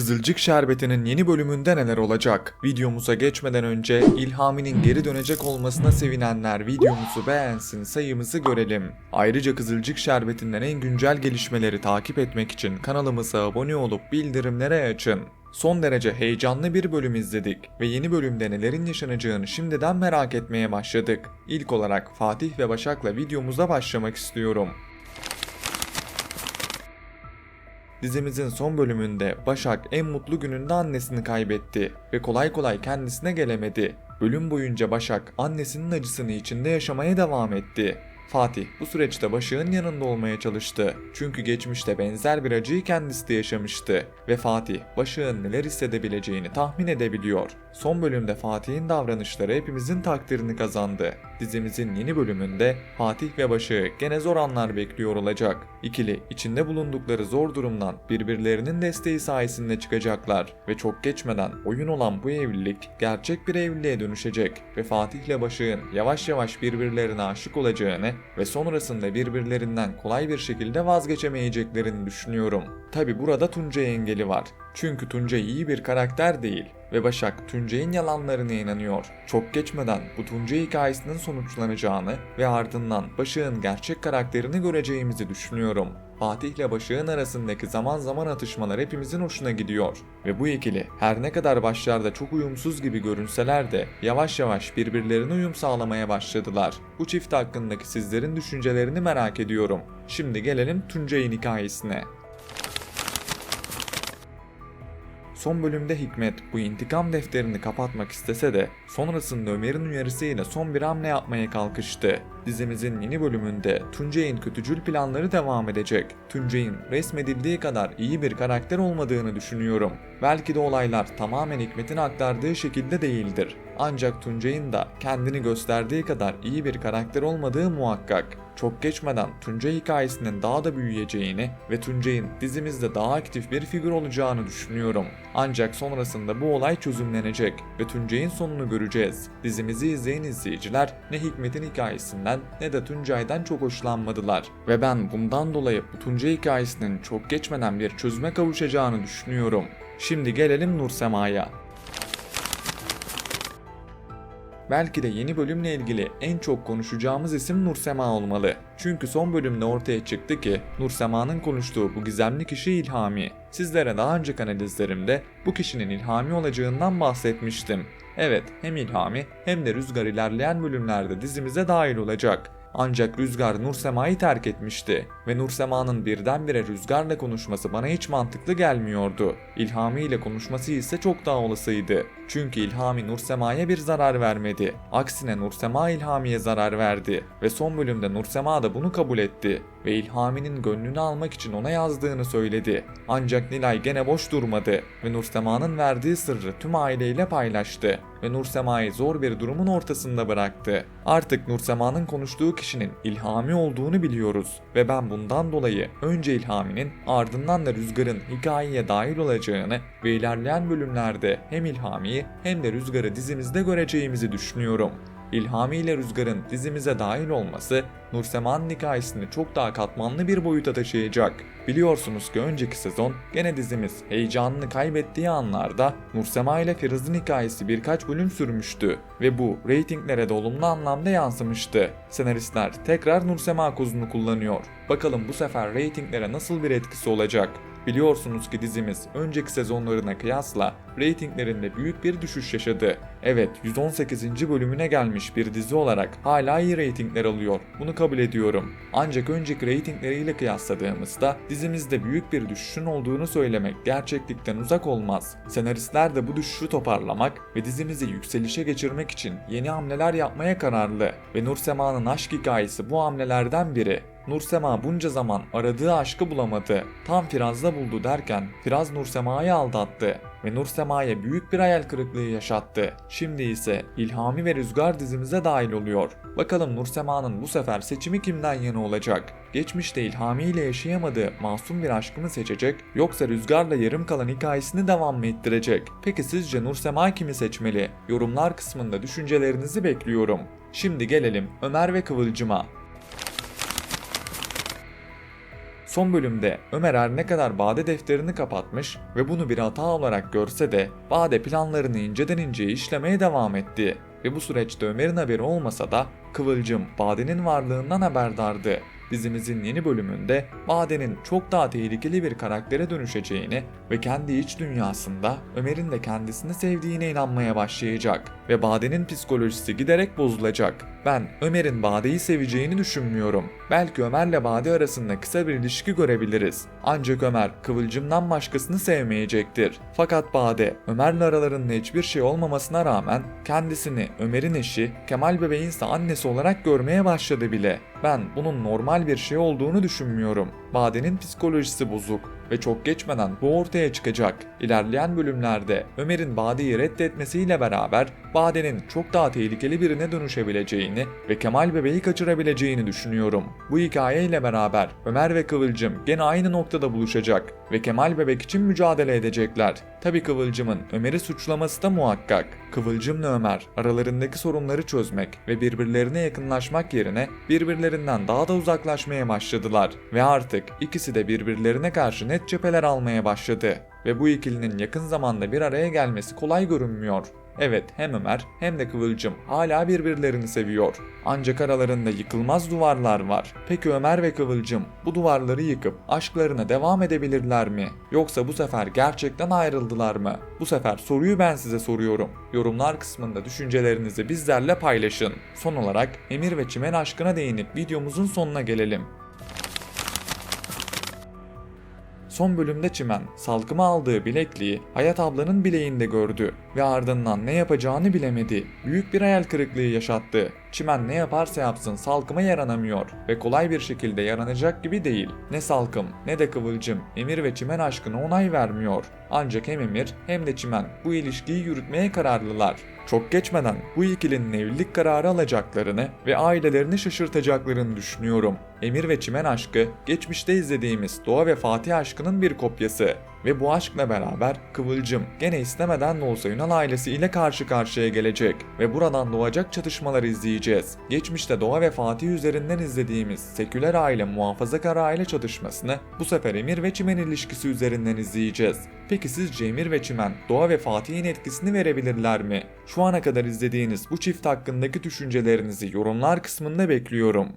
Kızılcık Şerbeti'nin yeni bölümünde neler olacak? Videomuza geçmeden önce İlhami'nin geri dönecek olmasına sevinenler videomuzu beğensin, sayımızı görelim. Ayrıca Kızılcık Şerbeti'nden en güncel gelişmeleri takip etmek için kanalımıza abone olup bildirimleri açın. Son derece heyecanlı bir bölüm izledik ve yeni bölümde nelerin yaşanacağını şimdiden merak etmeye başladık. İlk olarak Fatih ve Başak'la videomuza başlamak istiyorum. Dizimizin son bölümünde Başak en mutlu gününde annesini kaybetti ve kolay kolay kendisine gelemedi. Bölüm boyunca Başak annesinin acısını içinde yaşamaya devam etti. Fatih bu süreçte Başak'ın yanında olmaya çalıştı. Çünkü geçmişte benzer bir acıyı kendisi de yaşamıştı ve Fatih Başak'ın neler hissedebileceğini tahmin edebiliyor. Son bölümde Fatih'in davranışları hepimizin takdirini kazandı. Dizimizin yeni bölümünde Fatih ve Başak'ı gene zor anlar bekliyor olacak. İkili içinde bulundukları zor durumdan birbirlerinin desteği sayesinde çıkacaklar ve çok geçmeden oyun olan bu evlilik gerçek bir evliliğe dönüşecek ve Fatih ile Başak'ın yavaş yavaş birbirlerine aşık olacağını ve sonrasında birbirlerinden kolay bir şekilde vazgeçemeyeceklerini düşünüyorum. Tabi burada Tuncay engeli var. Çünkü Tuncay iyi bir karakter değil ve Başak Tuncay'ın yalanlarına inanıyor. Çok geçmeden bu Tuncay hikayesinin sonuçlanacağını ve ardından Başak'ın gerçek karakterini göreceğimizi düşünüyorum. Fatih ile Başak'ın arasındaki zaman zaman atışmalar hepimizin hoşuna gidiyor ve bu ikili her ne kadar başlarda çok uyumsuz gibi görünseler de yavaş yavaş birbirlerine uyum sağlamaya başladılar. Bu çift hakkındaki sizlerin düşüncelerini merak ediyorum. Şimdi gelelim Tuncay'ın hikayesine. Son bölümde Hikmet bu intikam defterini kapatmak istese de sonrasında Ömer'in uyarısıyla son bir hamle yapmaya kalkıştı. Dizimizin yeni bölümünde Tuncay'ın kötücül planları devam edecek. Tuncay'ın resmedildiği kadar iyi bir karakter olmadığını düşünüyorum. Belki de olaylar tamamen Hikmet'in aktardığı şekilde değildir. Ancak Tuncay'ın da kendini gösterdiği kadar iyi bir karakter olmadığı muhakkak. Çok geçmeden Tuncay hikayesinin daha da büyüyeceğini ve Tuncay'ın dizimizde daha aktif bir figür olacağını düşünüyorum. Ancak sonrasında bu olay çözümlenecek ve Tuncay'ın sonunu göreceğiz. Dizimizi izleyen izleyiciler ne Hikmet'in hikayesinden ne de Tuncay'dan çok hoşlanmadılar ve ben bundan dolayı bu Tuncay hikayesinin çok geçmeden bir çözüme kavuşacağını düşünüyorum. Şimdi gelelim Nursema'ya. Belki de yeni bölümle ilgili en çok konuşacağımız isim Nursema olmalı. Çünkü son bölümde ortaya çıktı ki Nursema'nın konuştuğu bu gizemli kişi İlhami. Sizlere daha önceki analizlerimde bu kişinin İlhami olacağından bahsetmiştim. Evet, hem İlhami hem de Rüzgar ilerleyen bölümlerde dizimize dahil olacak. Ancak Rüzgar Nursema'yı terk etmişti ve Nursema'nın birdenbire Rüzgar'la konuşması bana hiç mantıklı gelmiyordu. İlhami ile konuşması ise çok daha olasıydı. Çünkü İlhami Nursema'ya bir zarar vermedi. Aksine Nursema İlhami'ye zarar verdi ve son bölümde Nursema da bunu kabul etti ve İlhami'nin gönlünü almak için ona yazdığını söyledi. Ancak Nilay gene boş durmadı ve Nursema'nın verdiği sırrı tüm aileyle paylaştı ve Nursema'yı zor bir durumun ortasında bıraktı. Artık Nursema'nın konuştuğu kişinin İlhami olduğunu biliyoruz ve ben bundan dolayı önce İlhami'nin ardından da Rüzgar'ın hikayeye dahil olacağını ve ilerleyen bölümlerde hem İlhami'yi hem de Rüzgar'ı dizimizde göreceğimizi düşünüyorum. İlhami ile Rüzgar'ın dizimize dahil olması Nursema'nın hikayesini çok daha katmanlı bir boyuta taşıyacak. Biliyorsunuz ki önceki sezon gene dizimiz heyecanını kaybettiği anlarda Nursema ile Firaz'ın hikayesi birkaç bölüm sürmüştü ve bu reytinglere de olumlu anlamda yansımıştı. Senaristler tekrar Nursema kozunu kullanıyor. Bakalım bu sefer reytinglere nasıl bir etkisi olacak? Biliyorsunuz ki dizimiz önceki sezonlarına kıyasla reytinglerinde büyük bir düşüş yaşadı. Evet, 118. bölümüne gelmiş bir dizi olarak hala iyi reytingler alıyor. Bunu kabul ediyorum. Ancak önceki reytingleriyle kıyasladığımızda dizimizde büyük bir düşüşün olduğunu söylemek gerçeklikten uzak olmaz. Senaristler de bu düşüşü toparlamak ve dizimizi yükselişe geçirmek için yeni hamleler yapmaya kararlı ve Nursema'nın aşk hikayesi bu hamlelerden biri. Nursema bunca zaman aradığı aşkı bulamadı. Tam Firaz'da buldu derken Firaz Nursema'yı aldattı ve Nursema'ya büyük bir hayal kırıklığı yaşattı. Şimdi ise İlhami ve Rüzgar dizimize dahil oluyor. Bakalım Nursema'nın bu sefer seçimi kimden yana olacak? Geçmişte İlhami ile yaşayamadığı masum bir aşkı mı seçecek yoksa Rüzgar'la yarım kalan hikayesini devam mı ettirecek? Peki sizce Nursema kimi seçmeli? Yorumlar kısmında düşüncelerinizi bekliyorum. Şimdi gelelim Ömer ve Kıvılcım'a. Son bölümde Ömer her ne kadar Bade defterini kapatmış ve bunu bir hata olarak görse de Bade planlarını inceden inceye işlemeye devam etti. Ve bu süreçte Ömer'in haberi olmasa da Kıvılcım Bade'nin varlığından haberdardı. Dizimizin yeni bölümünde Bade'nin çok daha tehlikeli bir karaktere dönüşeceğini ve kendi iç dünyasında Ömer'in de kendisini sevdiğine inanmaya başlayacak ve Bade'nin psikolojisi giderek bozulacak. Ben Ömer'in Bade'yi seveceğini düşünmüyorum. Belki Ömer'le Bade arasında kısa bir ilişki görebiliriz. Ancak Ömer Kıvılcım'dan başkasını sevmeyecektir. Fakat Bade, Ömer'le aralarında hiçbir şey olmamasına rağmen kendisini Ömer'in eşi, Kemal bebeğin ise annesi olarak görmeye başladı bile. Ben bunun normal bir şey olduğunu düşünmüyorum. Bade'nin psikolojisi bozuk ve çok geçmeden bu ortaya çıkacak. İlerleyen bölümlerde Ömer'in Bade'yi reddetmesiyle beraber Bade'nin çok daha tehlikeli birine dönüşebileceğini ve Kemal bebeği kaçırabileceğini düşünüyorum. Bu hikayeyle beraber Ömer ve Kıvılcım gene aynı noktada buluşacak ve Kemal bebek için mücadele edecekler. Tabi Kıvılcım'ın Ömer'i suçlaması da muhakkak. Kıvılcım'la Ömer aralarındaki sorunları çözmek ve birbirlerine yakınlaşmak yerine birbirlerinden daha da uzaklaşmaya başladılar ve artık ikisi de birbirlerine karşı net cepheler almaya başladı ve bu ikilinin yakın zamanda bir araya gelmesi kolay görünmüyor. Evet, hem Ömer hem de Kıvılcım hala birbirlerini seviyor. Ancak aralarında yıkılmaz duvarlar var. Peki Ömer ve Kıvılcım bu duvarları yıkıp aşklarına devam edebilirler mi? Yoksa bu sefer gerçekten ayrıldılar mı? Bu sefer soruyu ben size soruyorum. Yorumlar kısmında düşüncelerinizi bizlerle paylaşın. Son olarak Emir ve Çimen aşkına değinip videomuzun sonuna gelelim. Son bölümde Çimen, Salkım'a aldığı bilekliği Hayat ablanın bileğinde gördü ve ardından ne yapacağını bilemedi. Büyük bir hayal kırıklığı yaşattı. Çimen ne yaparsa yapsın Salkım'a yaranamıyor ve kolay bir şekilde yaranacak gibi değil. Ne Salkım ne de Kıvılcım Emir ve Çimen aşkına onay vermiyor. Ancak hem Emir hem de Çimen bu ilişkiyi yürütmeye kararlılar. Çok geçmeden bu ikilinin evlilik kararı alacaklarını ve ailelerini şaşırtacaklarını düşünüyorum. Emir ve Çimen aşkı geçmişte izlediğimiz Doğa ve Fatih aşkının bir kopyası. Ve bu aşkla beraber Kıvılcım gene istemeden de olsa Ünal ailesiyle karşı karşıya gelecek ve buradan doğacak çatışmalar izleyeceğiz. Geçmişte Doğa ve Fatih üzerinden izlediğimiz seküler aile muhafazakar aile çatışmasını bu sefer Emir ve Çimen ilişkisi üzerinden izleyeceğiz. Peki sizce Emir ve Çimen Doğa ve Fatih'in etkisini verebilirler mi? Şu ana kadar izlediğiniz bu çift hakkındaki düşüncelerinizi yorumlar kısmında bekliyorum.